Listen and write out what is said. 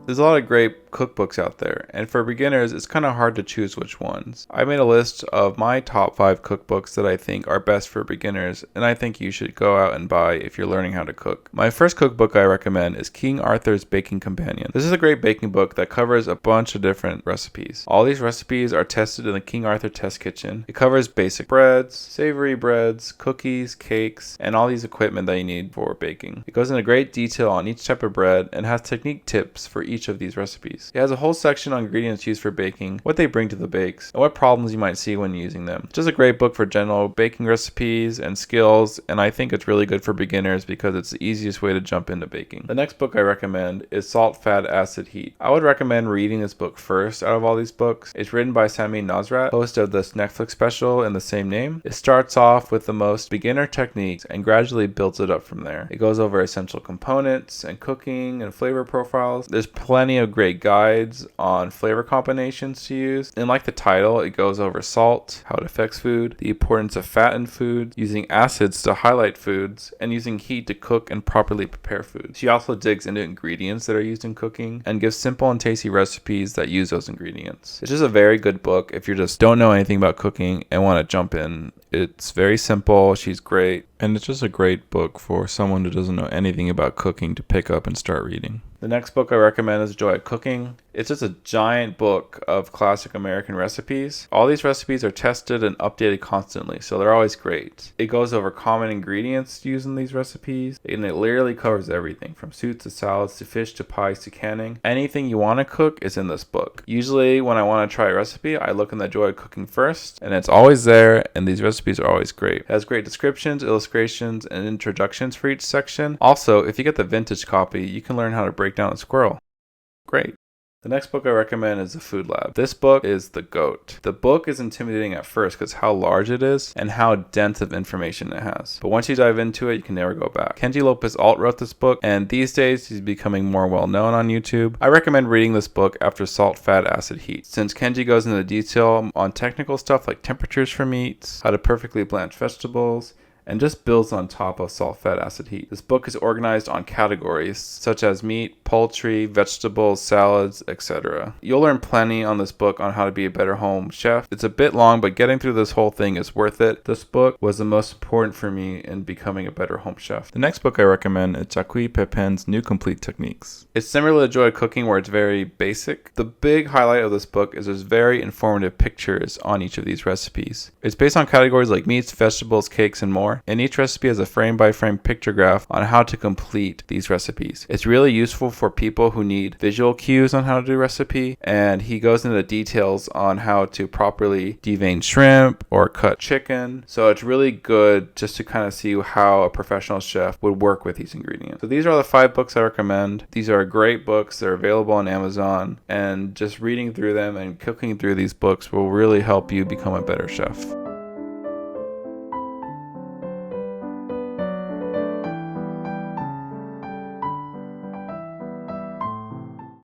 There's a lot of great cookbooks out there, and for beginners, it's kind of hard to choose which ones. I made a list of my top 5 cookbooks that I think are best for beginners, and I think you should go out and buy if you're learning how to cook. My first cookbook I recommend is King Arthur's Baking Companion. This is a great baking book that covers a bunch of different recipes. All these recipes are tested in the King Arthur Test Kitchen. It covers basic breads, savory breads, cookies, cakes, and all these equipment that you need for baking. It goes into great detail on each type of bread and has technique tips for each of these recipes. It has a whole section on ingredients used for baking, what they bring to the bakes, and what problems you might see when using them. It's just a great book for general baking recipes and skills, and I think it's really good for beginners because it's the easiest way to jump into baking. The next book I recommend is Salt, Fat, Acid, Heat. I would recommend reading this book first out of all these books. It's written by Sami Nosrat, host of this Netflix special in the same name. It starts off with the most beginner techniques and gradually builds it up from there. It goes over essential components and cooking and flavor profiles. There's plenty of great guides on flavor combinations to use. And like the title, it goes over salt, how it affects food, the importance of fat in food, using acids to highlight foods, and using heat to cook and properly prepare food. She also digs into ingredients that are used in cooking and gives simple and tasty recipes that use those ingredients. It's just a very good book if you just don't know anything about cooking and want to jump in. It's very simple, she's great, and it's just a great book for someone who doesn't know anything about cooking to pick up and start reading. The next book I recommend is Joy of Cooking. It's just a giant book of classic American recipes. All these recipes are tested and updated constantly, so they're always great. It goes over common ingredients used in these recipes, and it literally covers everything from soups to salads to fish to pies to canning. Anything you want to cook is in this book. Usually when I want to try a recipe, I look in the Joy of Cooking first, and it's always there, and these recipes are always great. It has great descriptions, illustrations, and introductions for each section. Also, if you get the vintage copy, you can learn how to break down a squirrel. Great. The next book I recommend is The Food Lab. This book is the GOAT. The book is intimidating at first because how large it is and how dense of information it has. But once you dive into it, you can never go back. Kenji Lopez Alt wrote this book, and these days he's becoming more well known on YouTube. I recommend reading this book after Salt, Fat, Acid, Heat, since Kenji goes into detail on technical stuff like temperatures for meats, how to perfectly blanch vegetables, and just builds on top of Salt, Fat, Acid, Heat. This book is organized on categories such as meat, poultry, vegetables, salads, etc. You'll learn plenty on this book on how to be a better home chef. It's a bit long, but getting through this whole thing is worth it. This book was the most important for me in becoming a better home chef. The next book I recommend is Jacques Pépin's New Complete Techniques. It's similar to Joy of Cooking where it's very basic. The big highlight of this book is there's very informative pictures on each of these recipes. It's based on categories like meats, vegetables, cakes, and more. And each recipe has a frame-by-frame picture graph on how to complete these recipes. It's really useful for people who need visual cues on how to do a recipe, and he goes into details on how to properly devein shrimp or cut chicken. So it's really good just to kind of see how a professional chef would work with these ingredients. So these are the 5 books I recommend. These are great books. They're available on Amazon, and just reading through them and cooking through these books will really help you become a better chef.